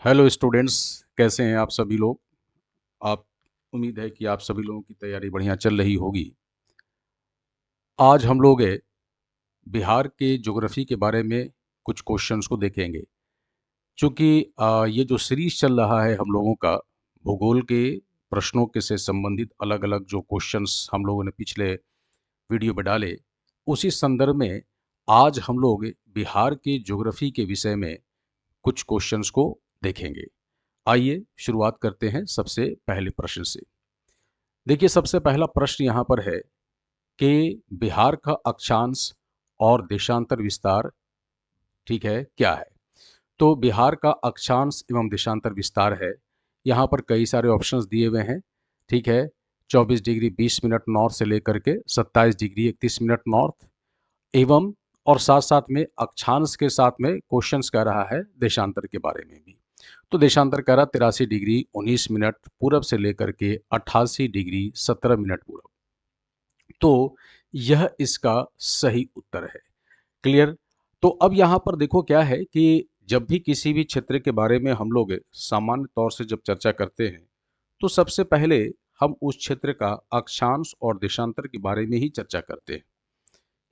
Hello students, कैसे हैं आप सभी लोग। आप उम्मीद है कि आप सभी लोगों की तैयारी बढ़िया चल रही होगी। आज हम लोग बिहार के ज्योग्राफी के बारे में कुछ क्वेश्चंस को देखेंगे। चूँकि ये जो सीरीज चल रहा है हम लोगों का, भूगोल के प्रश्नों के से संबंधित अलग-अलग जो क्वेश्चंस हम लोगों ने पिछले वीडियो में डाले, उसी संदर्भ में आज हम लोग बिहार के ज्योग्राफी के विषय में कुछ क्वेश्चंस को देखेंगे। आइए शुरुआत करते हैं सबसे पहले प्रश्न से। देखिए, सबसे पहला प्रश्न यहाँ पर है कि बिहार का अक्षांश और देशांतर विस्तार, ठीक है, क्या है? तो बिहार का अक्षांश एवं देशांतर विस्तार है। यहाँ पर कई सारे ऑप्शंस दिए हुए हैं, ठीक है। 24 डिग्री 20 मिनट नॉर्थ से लेकर के 27 डिग्री 31 मिनट नॉर्थ, एवं और साथ साथ में अक्षांश के साथ में क्वेश्चंस कह रहा है देशांतर के बारे में भी। तो देशांतर कह रहा 83 डिग्री 19 मिनट पूरब से लेकर के 88 डिग्री 17 मिनट पूरब। तो यह इसका सही उत्तर है। क्लियर। तो अब यहाँ पर देखो क्या है कि जब भी किसी भी क्षेत्र के बारे में हम लोग सामान्य तौर से जब चर्चा करते हैं, तो सबसे पहले हम उस क्षेत्र का अक्षांश और देशांतर के बारे में ही चर्चा करते हैं।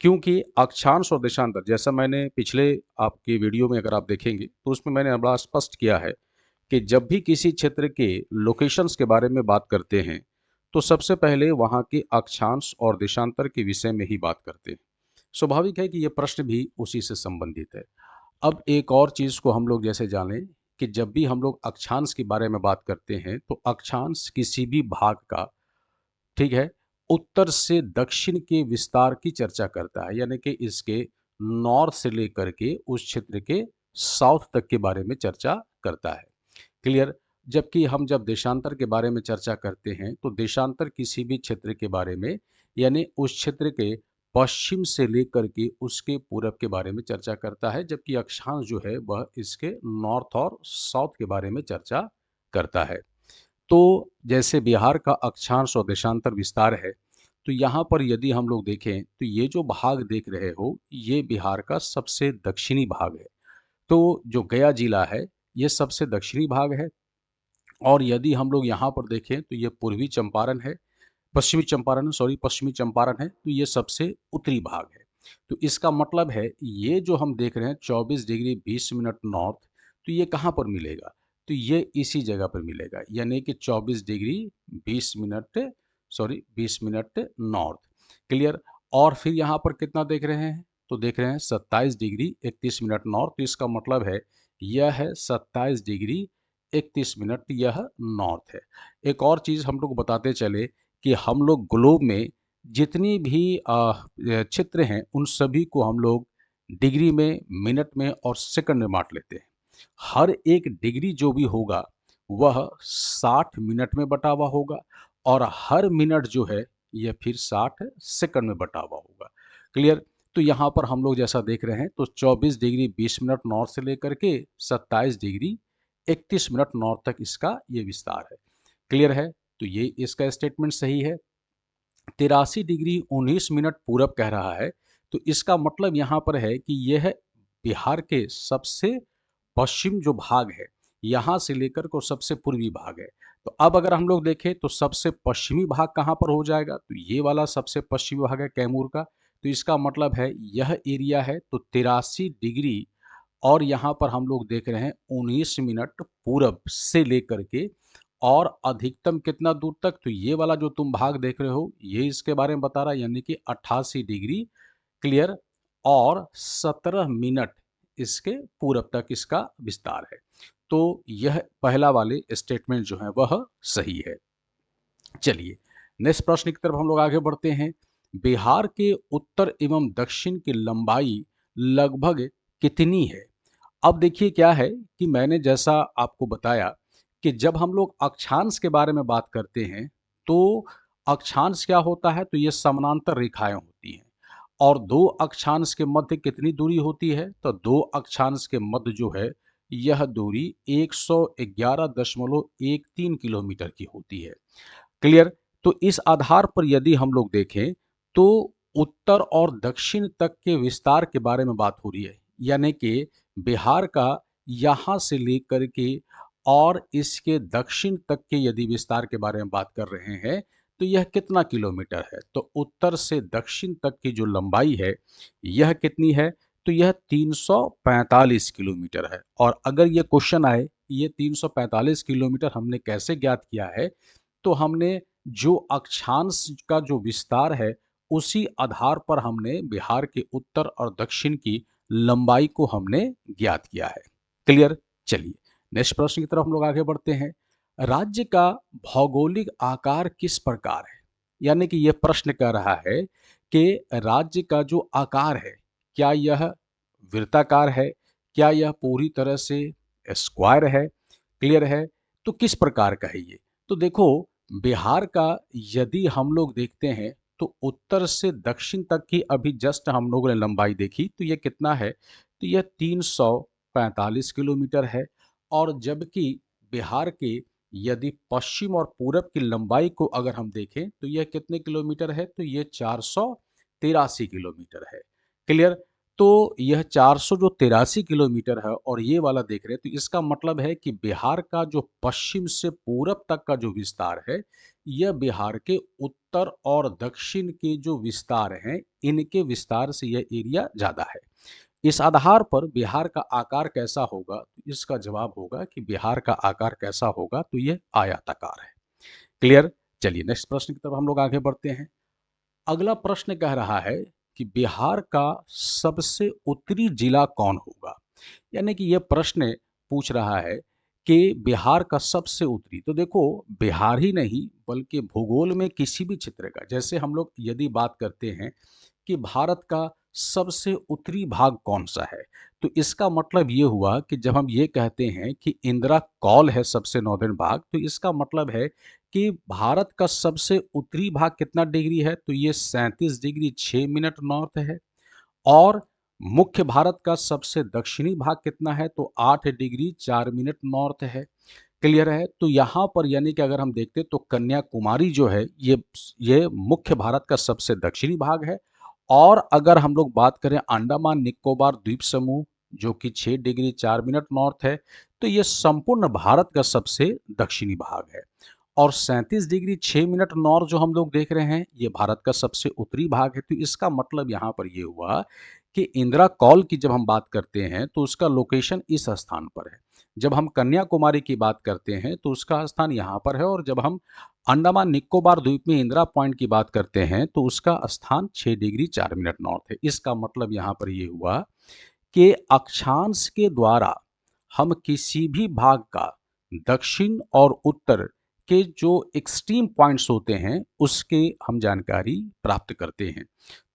क्योंकि अक्षांश और देशांतर, जैसा मैंने पिछले आपके वीडियो में अगर आप देखेंगे तो उसमें मैंने बड़ा स्पष्ट किया है कि जब भी किसी क्षेत्र के लोकेशंस के बारे में बात करते हैं, तो सबसे पहले वहाँ के अक्षांश और देशांतर के विषय में ही बात करते हैं। स्वाभाविक है कि ये प्रश्न भी उसी से संबंधित है। अब एक और चीज़ को हम लोग जैसे जानें कि जब भी हम लोग अक्षांश के बारे में बात करते हैं, तो अक्षांश किसी भी भाग का, ठीक है, उत्तर से दक्षिण के विस्तार की चर्चा करता है, यानी कि इसके नॉर्थ से लेकर के उस क्षेत्र के साउथ तक के बारे में चर्चा करता है। क्लियर। जबकि हम जब देशांतर के बारे में चर्चा करते हैं, तो देशांतर किसी भी क्षेत्र के बारे में, यानी उस क्षेत्र के पश्चिम से लेकर के उसके पूरब के बारे में चर्चा करता है, जबकि अक्षांश जो है वह इसके नॉर्थ और साउथ के बारे में चर्चा करता है। तो जैसे बिहार का अक्षांश और देशांतर विस्तार है, तो यहाँ पर यदि हम लोग देखें तो ये जो भाग देख रहे हो, ये बिहार का सबसे दक्षिणी भाग है। तो जो गया जिला है, ये सबसे दक्षिणी भाग है। और यदि हम लोग यहाँ पर देखें तो ये पूर्वी चंपारण है, पश्चिमी चंपारण, सॉरी, पश्चिमी चंपारण है, तो ये सबसे उत्तरी भाग है। तो इसका मतलब है ये जो हम देख रहे हैं 24 डिग्री 20 मिनट नॉर्थ, तो ये कहाँ पर मिलेगा? तो ये इसी जगह पर मिलेगा, यानी कि 24 degree 20 minute, sorry 20 minute north. Clear. और फिर यहाँ पर कितना देख रहे हैं? तो देख रहे हैं 27 डिग्री 31 मिनट नॉर्थ, तो इसका मतलब है यह है 27 डिग्री 31 मिनट, यह नॉर्थ है। एक और चीज़ हम लोग बताते चले कि हम लोग ग्लोब में जितनी भी क्षेत्र हैं, उन सभी को हम लोग डिग्री में, मिनट में और सेकंड में बांट लेते हैं। हर एक डिग्री जो भी होगा वह 60 मिनट में बटा हुआ होगा, और हर मिनट जो है यह फिर 60 सेकंड में बटा हुआ होगा। क्लियर। तो यहाँ पर हम लोग जैसा देख रहे हैं, तो 24 डिग्री 20 मिनट नॉर्थ से लेकर के 27 डिग्री 31 मिनट नॉर्थ तक इसका ये विस्तार है। क्लियर है। तो ये इसका स्टेटमेंट सही है। 83 डिग्री 19 मिनट पूरब कह रहा है, तो इसका मतलब यहाँ पर है कि यह बिहार के सबसे पश्चिम जो भाग है, यहाँ से लेकर को सबसे पूर्वी भाग है। तो अब अगर हम लोग देखें तो सबसे पश्चिमी भाग कहाँ पर हो जाएगा? तो ये वाला सबसे पश्चिमी भाग है कैमूर का। तो इसका मतलब है यह एरिया है, तो 83 डिग्री और यहाँ पर हम लोग देख रहे हैं 19 मिनट पूरब से लेकर के और अधिकतम कितना दूर तक? तो ये वाला जो तुम भाग देख रहे हो, ये इसके बारे में बता रहा है, यानी कि 88 डिग्री। क्लियर। और 17 मिनट इसके पूरब तक इसका विस्तार है। तो यह पहला वाले स्टेटमेंट जो है वह सही है। चलिए, नेक्स्ट प्रश्न की तरफ हम लोग आगे बढ़ते हैं। बिहार के उत्तर एवं दक्षिण की लंबाई लगभग कितनी है? अब देखिए क्या है कि मैंने जैसा आपको बताया कि जब हम लोग अक्षांश के बारे में बात करते हैं, तो अक्षांश क्या होता है? तो ये समानांतर रेखाएं होती हैं। और दो अक्षांश के मध्य कितनी दूरी होती है? तो दो अक्षांश के मध्य जो है यह दूरी 111.13 किलोमीटर की होती है। क्लियर। तो इस आधार पर यदि हम लोग देखें, तो उत्तर और दक्षिण तक के विस्तार के बारे में बात हो रही है, यानी कि बिहार का यहाँ से लेकर के और इसके दक्षिण तक के यदि विस्तार के बारे में बात कर रहे हैं, तो यह कितना किलोमीटर है? तो उत्तर से दक्षिण तक की जो लंबाई है, यह कितनी है? तो यह 345 किलोमीटर है। और अगर ये क्वेश्चन आए, ये 345 किलोमीटर हमने कैसे ज्ञात किया है? तो हमने जो अक्षांश का जो विस्तार है, उसी आधार पर हमने बिहार के उत्तर और दक्षिण की लंबाई को हमने ज्ञात किया है। क्लियर? चलिए नेक्स्ट प्रश्न की तरफ हम लोग आगे बढ़ते हैं। राज्य का भौगोलिक आकार किस प्रकार है? यानी कि यह प्रश्न कह रहा है कि राज्य का जो आकार है, क्या यह वृत्ताकार है, क्या यह पूरी तरह से स्क्वायर है, क्लियर है? तो किस प्रकार का है ये? तो देखो, बिहार का यदि हम लोग देखते हैं, तो उत्तर से दक्षिण तक की अभी जस्ट हम लोगों ने लंबाई देखी, तो ये कितना है? तो यह 345 किलोमीटर है। और जबकि बिहार के यदि पश्चिम और पूरब की लंबाई को अगर हम देखें, तो यह कितने किलोमीटर है? तो यह 483 किलोमीटर है। क्लियर? तो यह 483 किलोमीटर है और ये वाला देख रहे हैं, तो इसका मतलब है कि बिहार का जो पश्चिम से पूरब तक का जो विस्तार है, यह बिहार के उत्तर और दक्षिण के जो विस्तार हैं, इनके विस्तार से यह एरिया ज़्यादा है। इस आधार पर बिहार का आकार कैसा होगा? तो इसका जवाब होगा कि बिहार का आकार कैसा होगा? तो यह आयताकार है। क्लियर? चलिए नेक्स्ट प्रश्न की तरफ हम लोग आगे बढ़ते हैं। अगला प्रश्न कह रहा है कि बिहार का सबसे उत्तरी जिला कौन होगा? यानी कि यह प्रश्न पूछ रहा है कि बिहार का सबसे उत्तरी, तो देखो, बिहार ही नहीं बल्कि भूगोल में किसी भी क्षेत्र का, जैसे हम लोग यदि बात करते हैं कि भारत का सबसे उत्तरी भाग कौन सा है, तो इसका मतलब ये हुआ कि जब हम ये कहते हैं कि इंदिरा कौल है सबसे नॉर्दर्न भाग, तो इसका मतलब है कि भारत का सबसे उत्तरी भाग कितना डिग्री है? तो ये 37 डिग्री 6 मिनट नॉर्थ है। और मुख्य भारत का सबसे दक्षिणी भाग कितना है? तो 8 डिग्री 4 मिनट नॉर्थ है। क्लियर है? तो यहाँ पर यानी कि अगर हम देखते हैं, तो कन्याकुमारी जो है, ये मुख्य भारत का सबसे दक्षिणी भाग है। और अगर हम लोग बात करें अंडमान निकोबार द्वीप समूह, जो कि 6 डिग्री 4 मिनट नॉर्थ है, तो ये संपूर्ण भारत का सबसे दक्षिणी भाग है। और 37 डिग्री 6 मिनट नॉर्थ जो हम लोग देख रहे हैं, ये भारत का सबसे उत्तरी भाग है। तो इसका मतलब यहाँ पर ये हुआ कि इंदिरा कॉल की जब हम बात करते हैं, तो उसका लोकेशन इस स्थान पर है। जब हम कन्याकुमारी की बात करते हैं, तो उसका स्थान यहाँ पर है। और जब हम अंडमान निकोबार द्वीप में इंदिरा पॉइंट की बात करते हैं, तो उसका स्थान 6 डिग्री 4 मिनट नॉर्थ है। इसका मतलब यहाँ पर ये हुआ कि अक्षांश के द्वारा हम किसी भी भाग का दक्षिण और उत्तर के जो एक्सट्रीम पॉइंट्स होते हैं, उसके हम जानकारी प्राप्त करते हैं।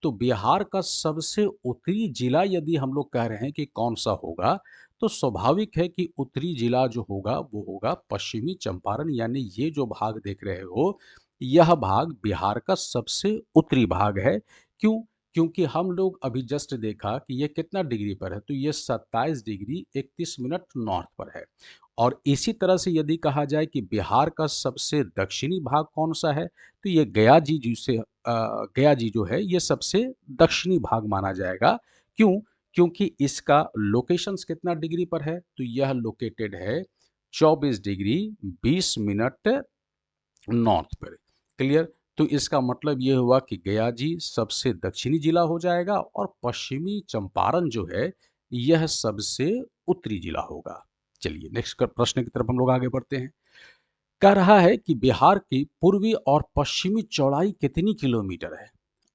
तो बिहार का सबसे उत्तरी जिला यदि हम लोग कह रहे हैं कि कौन सा होगा, तो स्वाभाविक है कि उत्तरी जिला जो होगा वो होगा पश्चिमी चंपारण। यानी ये जो भाग देख रहे हो, यह भाग बिहार का सबसे उत्तरी भाग है। क्यों? क्योंकि हम लोग अभी जस्ट देखा कि ये कितना डिग्री पर है, तो ये 27 डिग्री 31 मिनट नॉर्थ पर है। और इसी तरह से यदि कहा जाए कि बिहार का सबसे दक्षिणी भाग कौन सा है, तो ये गया जी, जिसे गया जी जो है, ये सबसे दक्षिणी भाग माना जाएगा। क्यों? क्योंकि इसका लोकेशंस कितना डिग्री पर है? तो यह लोकेटेड है 24 डिग्री 20 मिनट नॉर्थ पर। क्लियर? तो इसका मतलब ये हुआ कि गया जी सबसे दक्षिणी जिला हो जाएगा और पश्चिमी चंपारण जो है, यह सबसे उत्तरी जिला होगा। चलिए नेक्स्ट प्रश्न की तरफ हम लोग आगे बढ़ते हैं। कह रहा है कि बिहार की पूर्वी और पश्चिमी चौड़ाई कितनी किलोमीटर है?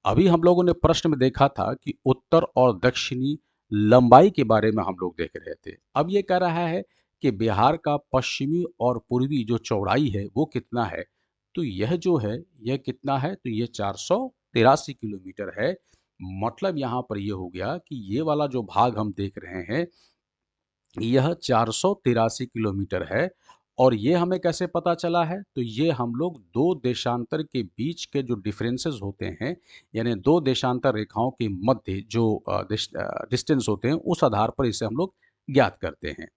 अभी हम लोगों ने प्रश्न में देखा था कि उत्तर और दक्षिणी लंबाई के बारे में हम लोग देख रहे थे। अब ये कह रहा है कि बिहार का पश्चिमी और पूर्वी जो चौड़ाई है वो कितना है? तो यह जो है, यह कितना है? तो यह 483 किलोमीटर है। मतलब यहाँ पर यह हो गया कि ये वाला जो भाग हम देख रहे हैं, यह 483 किलोमीटर है। और ये हमें कैसे पता चला है? तो ये हम लोग दो देशांतर के बीच के जो डिफरेंसेस होते हैं, यानी दो देशांतर रेखाओं के मध्य जो डिस्टेंस होते हैं, उस आधार पर इसे हम लोग ज्ञात करते हैं।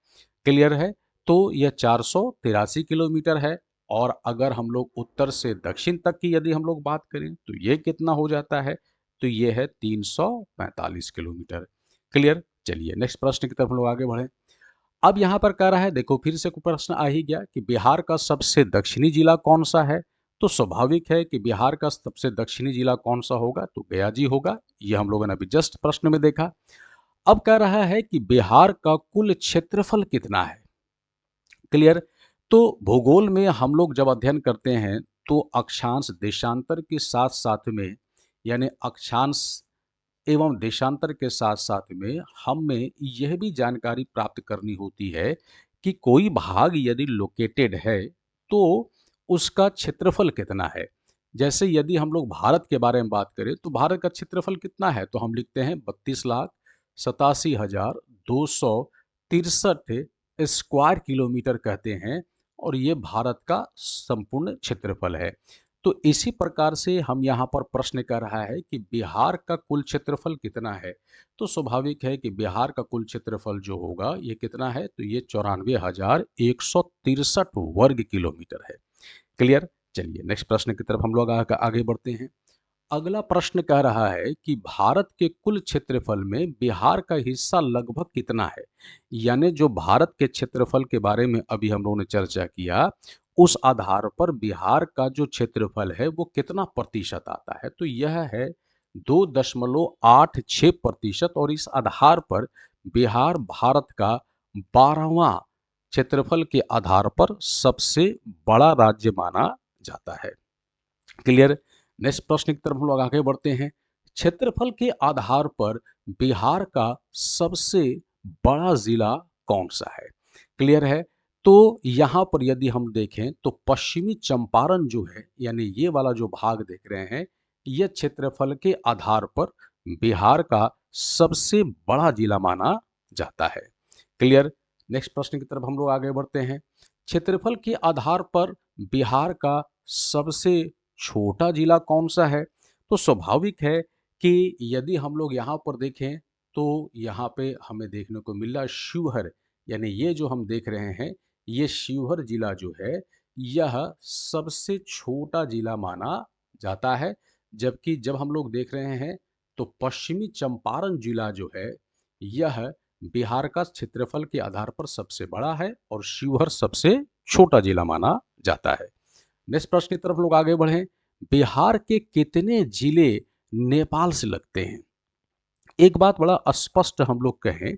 क्लियर है? तो यह 483 किलोमीटर है। और अगर हम लोग उत्तर से दक्षिण तक की यदि हम लोग बात करें, तो ये कितना हो जाता है? तो ये है 345 किलोमीटर। क्लियर? चलिए नेक्स्ट प्रश्न की तरफ हम लोग आगे बढ़ें। अब यहाँ पर कह रहा है, देखो फिर से कोई प्रश्न आ ही गया कि बिहार का सबसे दक्षिणी जिला कौन सा है। तो स्वाभाविक है कि बिहार का सबसे दक्षिणी जिला कौन सा होगा, तो गया जी होगा। ये हम लोगों ने अभी जस्ट प्रश्न में देखा। अब कह रहा है कि बिहार का कुल क्षेत्रफल कितना है। क्लियर। तो भूगोल में हम लोग जब अध्ययन करते हैं तो अक्षांश देशांतर के साथ साथ में, यानी अक्षांश एवं देशांतर के साथ साथ में हमें यह भी जानकारी प्राप्त करनी होती है कि कोई भाग यदि लोकेटेड है तो उसका क्षेत्रफल कितना है। जैसे यदि हम लोग भारत के बारे में बात करें तो भारत का क्षेत्रफल कितना है, तो हम लिखते हैं 32,87,263 स्क्वायर किलोमीटर कहते हैं, और ये भारत का संपूर्ण क्षेत्रफल है। तो इसी प्रकार से हम यहाँ पर प्रश्न कर रहा है कि बिहार का कुल क्षेत्रफल कितना है। तो स्वाभाविक है कि बिहार का कुल क्षेत्रफल जो होगा ये कितना है, तो ये 94,163 वर्ग किलोमीटर है। क्लियर। चलिए नेक्स्ट प्रश्न की तरफ हम लोग आगे बढ़ते हैं। अगला प्रश्न कह रहा है कि भारत के कुल क्षेत्रफल में बिहार का हिस्सा लगभग कितना है। यानी जो भारत के क्षेत्रफल के बारे में अभी हम लोगों ने चर्चा किया, उस आधार पर बिहार का जो क्षेत्रफल है वो कितना प्रतिशत आता है, तो यह है 2.86%। और इस आधार पर बिहार भारत का 12वां क्षेत्रफल के आधार पर सबसे बड़ा राज्य माना जाता है। क्लियर। नेक्स्ट प्रश्न की तरफ हम लोग आगे बढ़ते हैं। क्षेत्रफल के आधार पर बिहार का सबसे बड़ा जिला कौन सा है। क्लियर है। तो यहां पर यदि हम देखें तो पश्चिमी चंपारण जो है, यानी ये वाला जो भाग देख रहे हैं, यह क्षेत्रफल के आधार पर बिहार का सबसे बड़ा जिला माना जाता है। क्लियर। नेक्स्ट प्रश्न की तरफ हम लोग आगे बढ़ते हैं। क्षेत्रफल के आधार पर बिहार का सबसे छोटा जिला कौन सा है। तो स्वाभाविक है कि यदि हम लोग यहाँ पर देखें तो यहाँ पे हमें देखने को मिल रहा है शिवहर, यानी ये जो हम देख रहे हैं ये शिवहर जिला जो है यह सबसे छोटा जिला माना जाता है। जबकि जब हम लोग देख रहे हैं तो पश्चिमी चंपारण जिला जो है यह बिहार का क्षेत्रफल के आधार पर सबसे बड़ा है और शिवहर सबसे छोटा जिला माना जाता है। नेक्स्ट प्रश्न की तरफ लोग आगे बढ़ें। बिहार के कितने जिले नेपाल से लगते हैं। एक बात बड़ा स्पष्ट हम लोग कहें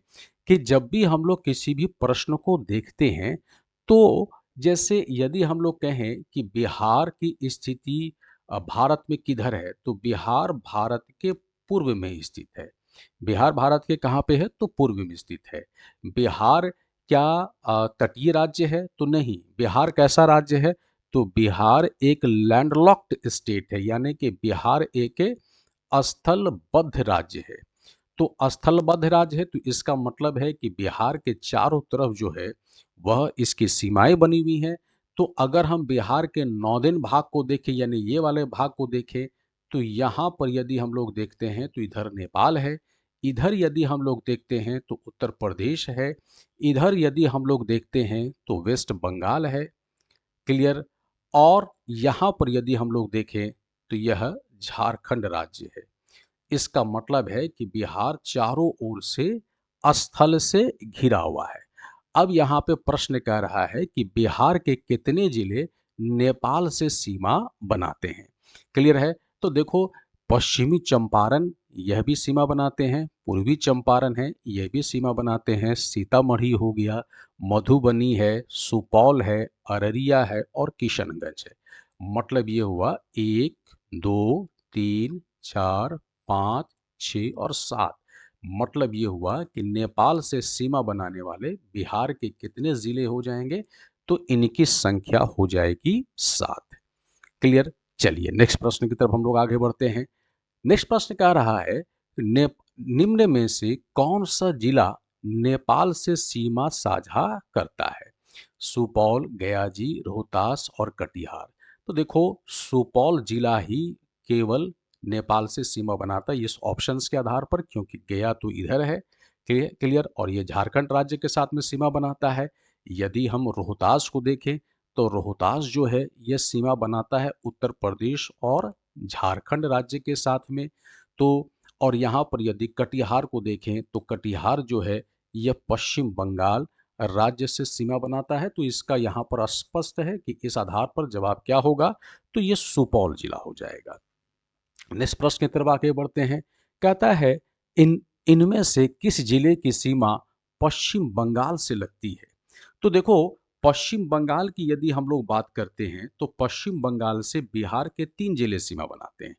कि जब भी हम लोग किसी भी प्रश्न को देखते हैं तो जैसे यदि हम लोग कहें कि बिहार की स्थिति भारत में किधर है, तो बिहार भारत के पूर्व में स्थित है। बिहार भारत के कहाँ पे है, तो पूर्व में स्थित है। बिहार क्या तटीय राज्य है, तो नहीं। बिहार कैसा राज्य है, तो बिहार एक लैंडलॉक्ड स्टेट है, यानी कि बिहार एक स्थलबद्ध राज्य है। तो स्थलबद्ध राज्य है तो इसका मतलब है कि बिहार के चारों तरफ जो है वह इसकी सीमाएं बनी हुई हैं। तो अगर हम बिहार के नॉर्दर्न भाग को देखें, यानी ये वाले भाग को देखें, तो यहाँ पर यदि हम लोग देखते हैं तो इधर नेपाल है। इधर यदि हम लोग देखते हैं तो उत्तर प्रदेश है। इधर यदि हम लोग देखते हैं तो वेस्ट बंगाल है। क्लियर। और यहाँ पर यदि हम लोग देखें तो यह झारखंड राज्य है। इसका मतलब है कि बिहार चारों ओर से स्थल से घिरा हुआ है। अब यहाँ पे प्रश्न कह रहा है कि बिहार के कितने जिले नेपाल से सीमा बनाते हैं। क्लियर है। तो देखो पश्चिमी चंपारण यह भी सीमा बनाते हैं, पूर्वी चंपारण है यह भी सीमा बनाते हैं, सीतामढ़ी हो गया, मधुबनी है, सुपौल है, अररिया है और किशनगंज है। मतलब ये हुआ 1, 2, 3, 4, 5, 6 और 7। मतलब ये हुआ कि नेपाल से सीमा बनाने वाले बिहार के कितने जिले हो जाएंगे, तो इनकी संख्या हो जाएगी 7। क्लियर। चलिए नेक्स्ट प्रश्न की तरफ हम लोग आगे बढ़ते हैं। नेक्स्ट प्रश्न कह रहा है ने निम्न में से कौन सा जिला नेपाल से सीमा साझा करता है। सुपौल, गयाजी, रोहतास और कटिहार। तो देखो सुपौल जिला ही केवल नेपाल से सीमा बनाता है इस ऑप्शंस के आधार पर, क्योंकि गया तो इधर है। क्लियर। और ये झारखंड राज्य के साथ में सीमा बनाता है। यदि हम रोहतास को देखें तो रोहतास जो है यह सीमा बनाता है उत्तर प्रदेश और झारखंड राज्य के साथ में। तो और यहाँ पर यदि कटिहार को देखें तो कटिहार जो है यह पश्चिम बंगाल राज्य से सीमा बनाता है? तो इसका यहाँ पर स्पष्ट है कि इस आधार पर जवाब क्या होगा, तो ये सुपौल जिला हो जाएगा। नेक्स्ट प्रश्न की तरफ आगे बढ़ते हैं। कहता है इन इनमें से किस जिले की सीमा पश्चिम बंगाल से लगती है? तो देखो, पश्चिम बंगाल की यदि हम लोग बात करते हैं तो पश्चिम बंगाल से बिहार के 3 जिले सीमा बनाते हैं।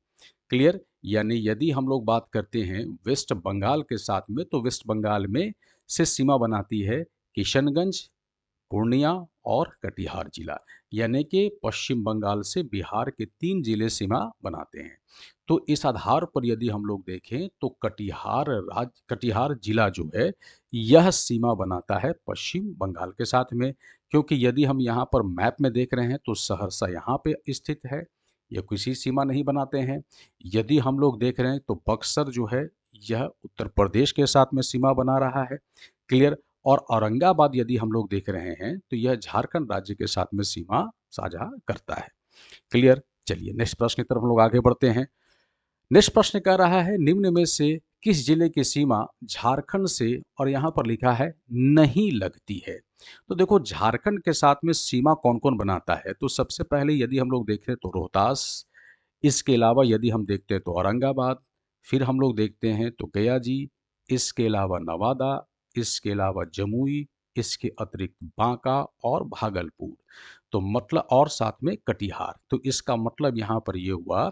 क्लियर? यानी यदि हम लोग बात करते हैं वेस्ट बंगाल के साथ में, तो वेस्ट बंगाल में से सीमा बनाती है किशनगंज, पूर्णिया और कटिहार जिला। यानी कि पश्चिम बंगाल से बिहार के 3 जिले सीमा बनाते हैं। तो इस आधार पर यदि हम लोग देखें तो कटिहार जिला जो है, यह सीमा बनाता है पश्चिम बंगाल के साथ में। क्योंकि यदि हम यहाँ पर मैप में देख रहे हैं तो सहरसा यहाँ पे स्थित है, ये किसी सीमा नहीं बनाते हैं। यदि हम लोग देख रहे हैं तो बक्सर जो है, यह उत्तर प्रदेश के साथ में सीमा बना रहा है। क्लियर? और औरंगाबाद यदि हम लोग देख रहे हैं तो यह झारखंड राज्य के साथ में सीमा साझा करता है। क्लियर? चलिए नेक्स्ट प्रश्न की तरफ हम लोग आगे बढ़ते हैं। नेक्स्ट प्रश्न कह रहा है निम्न में से किस जिले की सीमा झारखंड से, और यहाँ पर लिखा है, नहीं लगती है? तो देखो, झारखंड के साथ में सीमा कौन कौन बनाता है, तो सबसे पहले यदि हम लोग देखें तो रोहतास, इसके अलावा यदि हम देखते हैं तो औरंगाबाद, फिर हम लोग देखते हैं तो गया जी, इसके अलावा नवादा, इसके अलावा जमुई, इसके अतिरिक्त बांका और भागलपुर। तो मतलब और साथ में कटिहार। तो इसका मतलब यहाँ पर ये हुआ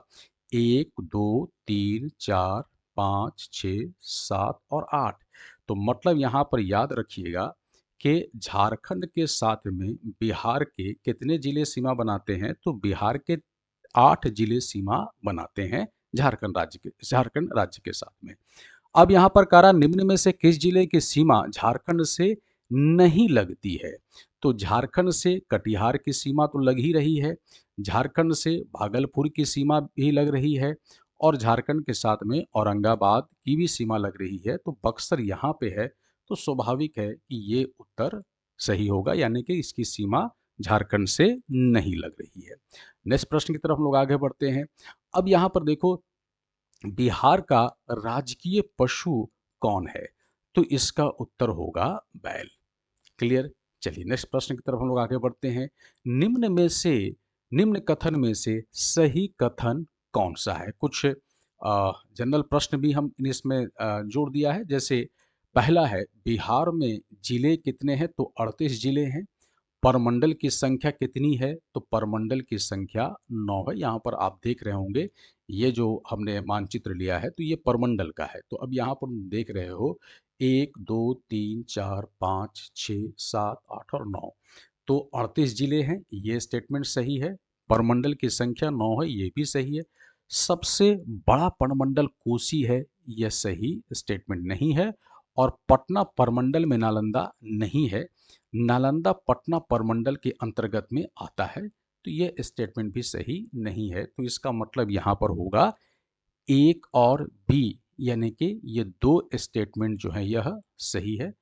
1, 2, 3, 4, 5, 6, 7 और 8। तो मतलब यहाँ पर याद रखिएगा कि झारखंड के साथ में बिहार के कितने जिले सीमा बनाते हैं, तो बिहार के 8 जिले सीमा बनाते हैं झारखंड राज्य के साथ में। अब यहाँ पर कह रहा निम्न में से किस जिले की सीमा झारखंड से नहीं लगती है? तो झारखंड से कटिहार की सीमा तो लग ही रही है, झारखंड से भागलपुर की सीमा भी लग रही है, और झारखंड के साथ में औरंगाबाद की भी सीमा लग रही है। तो बक्सर यहाँ पे है, तो स्वाभाविक है कि ये उत्तर सही होगा, यानी कि इसकी सीमा झारखंड से नहीं लग रही है। नेक्स्ट प्रश्न की तरफ हम लोग आगे बढ़ते हैं। अब यहाँ पर देखो, बिहार का राजकीय पशु कौन है? तो इसका उत्तर होगा बैल। क्लियर? चलिए नेक्स्ट प्रश्न की तरफ हम लोग आगे बढ़ते हैं। निम्न में से निम्न कथन में से सही कथन कौन सा है? कुछ जनरल प्रश्न भी हम इसमें जोड़ दिया है। जैसे पहला है, बिहार में जिले कितने हैं? तो 38 जिले हैं। परमंडल की संख्या कितनी है? तो परमंडल की संख्या 9 है। यहाँ पर आप देख रहे होंगे, ये जो हमने मानचित्र लिया है तो ये परमंडल का है। तो अब यहाँ पर देख रहे हो 1, 2, 3, 4, 5, 6, 7, 8 और 9। तो 38 जिले हैं, ये स्टेटमेंट सही है। परमंडल की संख्या 9 है, ये भी सही है। सबसे बड़ा परमंडल कोसी है, यह सही स्टेटमेंट नहीं है। और पटना परमंडल में नालंदा नहीं है, नालंदा पटना परमंडल के अंतर्गत में आता है। तो यह स्टेटमेंट भी सही नहीं है। तो इसका मतलब यहाँ पर होगा एक और बी, यानी कि ये दो स्टेटमेंट जो है यह सही है।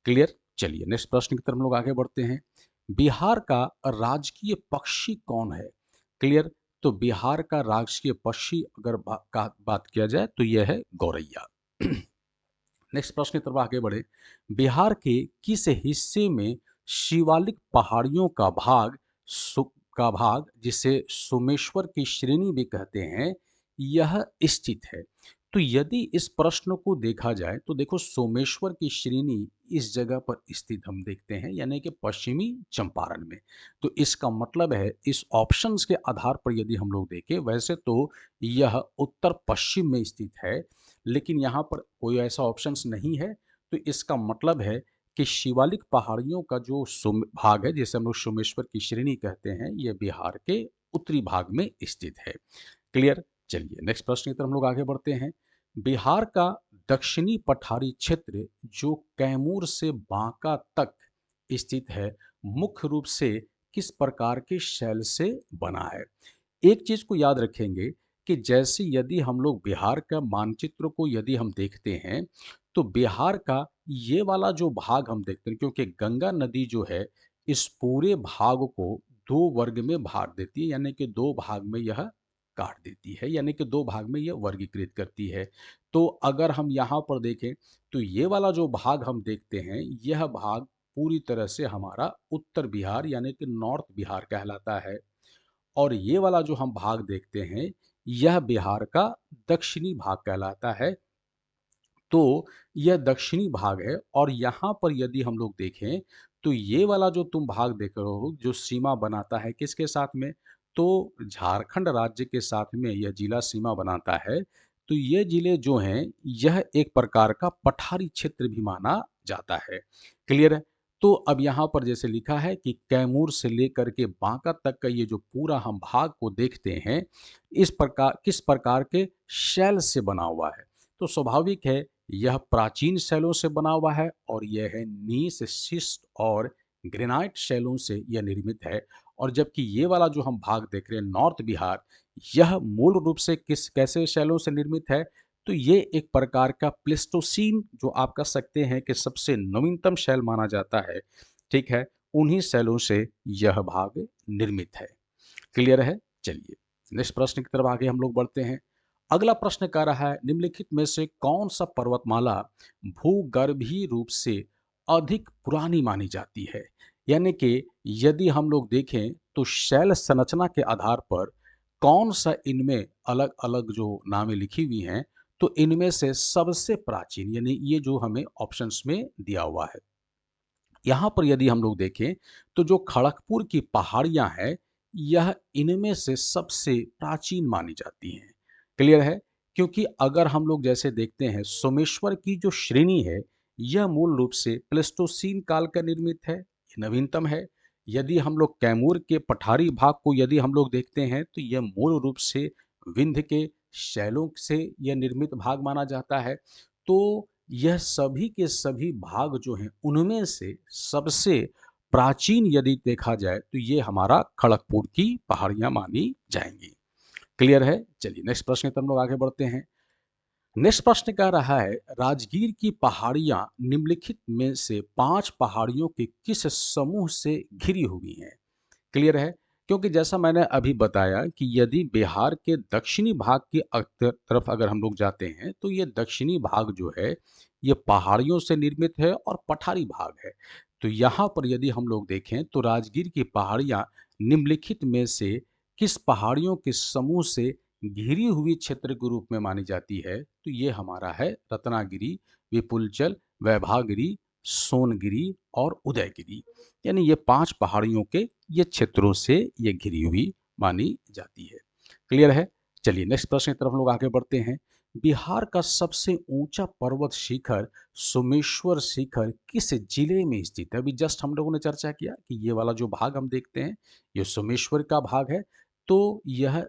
क्लियर? चलिए नेक्स्ट प्रश्न की तरफ हम लोग आगे बढ़ते हैं। बिहार का राजकीय पक्षी कौन है? क्लियर? तो बिहार का राजकीय पक्षी अगर बात किया जाए तो यह है गौरैया। नेक्स्ट प्रश्न की तरफ आगे बढ़े। बिहार के किस हिस्से में शिवालिक पहाड़ियों का भाग जिसे सोमेश्वर की श्रेणी भी कहते हैं, यह स्थित है? तो यदि इस प्रश्न को देखा जाए तो देखो, सोमेश्वर की श्रेणी इस जगह पर स्थित हम देखते हैं, यानी कि पश्चिमी चंपारण में। तो इसका मतलब है इस ऑप्शंस के आधार पर यदि हम लोग देखें, वैसे तो यह उत्तर पश्चिम में स्थित है, लेकिन यहाँ पर कोई ऐसा ऑप्शंस नहीं है। तो इसका मतलब है कि शिवालिक पहाड़ियों का जो भाग है, जिसे हम लोग सोमेश्वर की श्रेणी कहते हैं, यह बिहार के उत्तरी भाग में स्थित है। क्लियर? चलिए नेक्स्ट प्रश्न की तरफ हम लोग आगे बढ़ते हैं। बिहार का दक्षिणी पठारी क्षेत्र जो कैमूर से बांका तक स्थित है, मुख्य रूप से किस प्रकार के शैल से बना है? एक चीज को याद रखेंगे कि जैसे यदि हम लोग बिहार का मानचित्र को यदि हम देखते हैं, तो बिहार का ये वाला जो भाग हम देखते हैं, क्योंकि गंगा नदी जो है इस पूरे भाग को दो वर्ग में भाग देती है, यानी कि दो भाग में यह काट देती है, यानी कि दो भाग में यह वर्गीकृत करती है। तो अगर हम यहाँ पर देखें तो ये वाला जो भाग हम देखते हैं, यह भाग पूरी तरह से हमारा उत्तर बिहार यानी कि नॉर्थ बिहार कहलाता है। और ये वाला जो हम भाग देखते हैं, यह बिहार का दक्षिणी भाग कहलाता है। तो यह दक्षिणी भाग है और यहाँ पर यदि हम लोग देखें, तो ये वाला जो तुम भाग देख रहे हो, जो सीमा बनाता है किसके साथ में? तो झारखंड राज्य के साथ में यह जिला सीमा बनाता है। तो ये जिले जो हैं, यह एक प्रकार का पठारी क्षेत्र भी माना जाता है। क्लियर है? तो अब यहाँ पर जैसे लिखा है कि कैमूर से लेकर के बांका तक का ये जो पूरा हम भाग को देखते हैं, इस प्रकार किस प्रकार के शैल से बना हुआ है? तो स्वाभाविक है, यह प्राचीन शैलों से बना हुआ है और यह है नीस, शिस्ट और ग्रेनाइट शैलों से यह निर्मित है। और जबकि ये वाला जो हम भाग देख रहे हैं नॉर्थ बिहार, यह मूल रूप से किस कैसे शैलों से निर्मित है? तो ये एक प्रकार का प्लेस्टोसीन, जो आप कह सकते हैं कि सबसे नवीनतम शैल माना जाता है, ठीक है? उन्हीं शैलों से यह भाग निर्मित है। क्लियर है? चलिए, नेक्स्ट प्रश्न की तरफ आगे हम लोग बढ़ते हैं। अगला प्रश्न कह रहा है, निम्नलिखित में से कौन सा पर्वतमाला भूगर्भीय रूप से अधिक पुरानी मानी जाती है? यानी कि यदि हम लोग देखें तो शैल संरचना के आधार पर कौन सा इनमें अलग अलग जो नामें लिखी हुई हैं, तो इनमें से सबसे प्राचीन, यानी ये जो हमें ऑप्शंस में दिया हुआ है, यहाँ पर यदि हम लोग देखें तो जो खड़गपुर की पहाड़ियाँ हैं, यह इनमें से सबसे प्राचीन मानी जाती हैं। क्लियर है? क्योंकि अगर हम लोग जैसे देखते हैं, सोमेश्वर की जो श्रेणी है, यह मूल रूप से प्लेस्टोसीन काल का निर्मित है, ये नवीनतम है। यदि हम लोग कैमूर के पठारी भाग को यदि हम लोग देखते हैं, तो यह मूल रूप से विंध्य के शैलों से यह निर्मित भाग माना जाता है। तो यह सभी के सभी भाग जो हैं, उनमें से सबसे प्राचीन यदि देखा जाए तो ये हमारा खड़गपुर की पहाड़ियाँ मानी जाएँगी। क्लियर है? चलिए नेक्स्ट प्रश्न की तरफ हम लोग आगे बढ़ते हैं। नेक्स्ट प्रश्न कह रहा है, राजगीर की पहाड़ियाँ निम्नलिखित में से 5 पहाड़ियों के किस समूह से घिरी हुई हैं? क्लियर है? क्योंकि जैसा मैंने अभी बताया कि यदि बिहार के दक्षिणी भाग की तरफ अगर हम लोग जाते हैं, तो ये दक्षिणी भाग जो है, ये पहाड़ियों से निर्मित है और पठारी भाग है। तो यहाँ पर यदि हम लोग देखें तो राजगीर की पहाड़ियाँ निम्नलिखित में से किस पहाड़ियों के समूह से घिरी हुई क्षेत्र के रूप में मानी जाती है? तो ये हमारा है रत्नागिरी, विपुलचल, वैभागिरी, सोनगिरी और उदयगिरी। यानी ये 5 पहाड़ियों के ये क्षेत्रों से ये घिरी हुई मानी जाती है। क्लियर है? चलिए नेक्स्ट प्रश्न की तरफ हम लोग आगे बढ़ते हैं। बिहार का सबसे ऊंचा पर्वत शिखर सोमेश्वर शिखर किस जिले में स्थित है? अभी जस्ट हम लोगों ने चर्चा किया कि ये वाला जो भाग हम देखते हैं, ये सोमेश्वर का भाग है। तो यह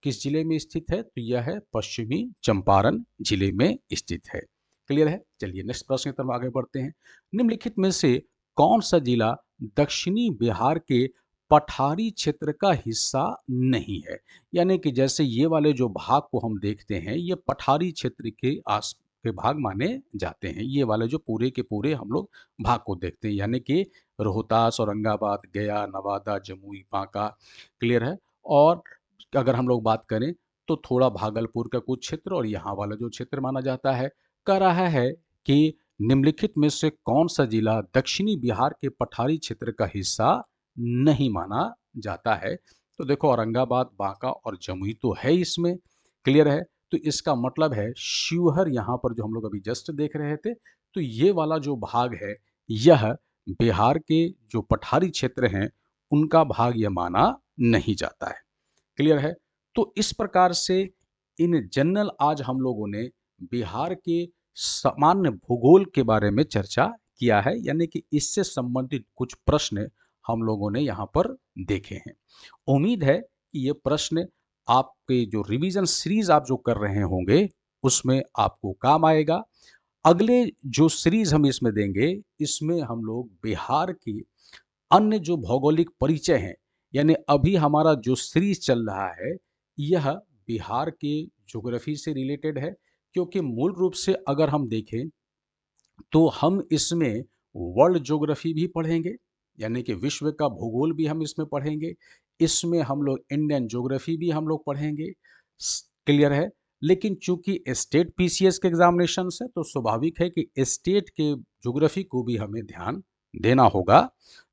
किस जिले में स्थित है? तो यह है पश्चिमी चंपारण जिले में स्थित है। क्लियर है? चलिए नेक्स्ट प्रश्न की तरफ आगे बढ़ते हैं। निम्नलिखित में से कौन सा जिला दक्षिणी बिहार के पठारी क्षेत्र का हिस्सा नहीं है? यानी कि जैसे ये वाले जो भाग को हम देखते हैं, ये पठारी क्षेत्र के आस के भाग माने जाते हैं। ये वाले जो पूरे के पूरे हम लोग भाग को देखते हैं, यानी कि रोहतास, औरंगाबाद, गया, नवादा, जमुई, बांका। क्लियर है? और अगर हम लोग बात करें तो थोड़ा भागलपुर का कुछ क्षेत्र और यहाँ वाला जो क्षेत्र माना जाता है। कह रहा है कि निम्नलिखित में से कौन सा जिला दक्षिणी बिहार के पठारी क्षेत्र का हिस्सा नहीं माना जाता है? तो देखो, औरंगाबाद, बांका और जमुई तो है इसमें। क्लियर है? तो इसका मतलब है शिवहर, यहाँ पर जो हम लोग अभी जस्ट देख रहे थे, तो ये वाला जो भाग है, यह बिहार के जो पठारी क्षेत्र हैं, उनका भाग यह माना नहीं जाता है। क्लियर है? तो इस प्रकार से इन जनरल आज हम लोगों ने बिहार के सामान्य भूगोल के बारे में चर्चा किया है, यानी कि इससे संबंधित कुछ प्रश्न हम लोगों ने यहाँ पर देखे हैं। उम्मीद है कि ये प्रश्न आपके जो रिवीजन सीरीज आप जो कर रहे होंगे, उसमें आपको काम आएगा। अगले जो सीरीज हम इसमें देंगे, इसमें हम लोग बिहार की अन्य जो भौगोलिक परिचय हैं, यानी अभी हमारा जो सीरीज चल रहा है, यह बिहार के ज्योग्राफी से रिलेटेड है। क्योंकि मूल रूप से अगर हम देखें तो हम इसमें वर्ल्ड ज्योग्राफी भी पढ़ेंगे, यानी कि विश्व का भूगोल भी हम इसमें पढ़ेंगे। इसमें हम लोग इंडियन ज्योग्राफी भी हम लोग पढ़ेंगे। क्लियर है? लेकिन चूंकि स्टेट पीसीएस के एग्जामिनेशन है, तो स्वाभाविक है कि स्टेट के ज्योग्राफी को भी हमें ध्यान देना होगा।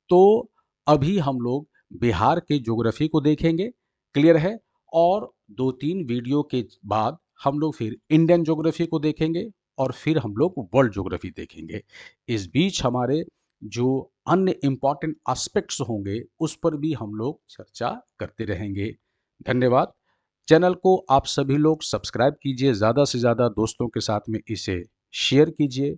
तो अभी हम लोग बिहार के ज्योग्राफी को देखेंगे, क्लियर है? और 2-3 वीडियो के बाद हम लोग फिर इंडियन ज्योग्राफी को देखेंगे और फिर हम लोग वर्ल्ड ज्योग्राफी देखेंगे। इस बीच हमारे जो अन्य इम्पोर्टेंट एस्पेक्ट्स होंगे, उस पर भी हम लोग चर्चा करते रहेंगे। धन्यवाद। चैनल को आप सभी लोग सब्सक्राइब कीजिए, ज़्यादा से ज़्यादा दोस्तों के साथ में इसे शेयर कीजिए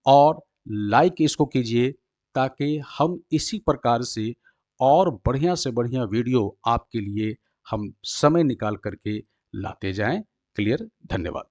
और लाइक इसको कीजिए, ताकि हम इसी प्रकार से और बढ़िया से बढ़िया वीडियो आपके लिए हम समय निकाल करके लाते जाएं। क्लियर? धन्यवाद।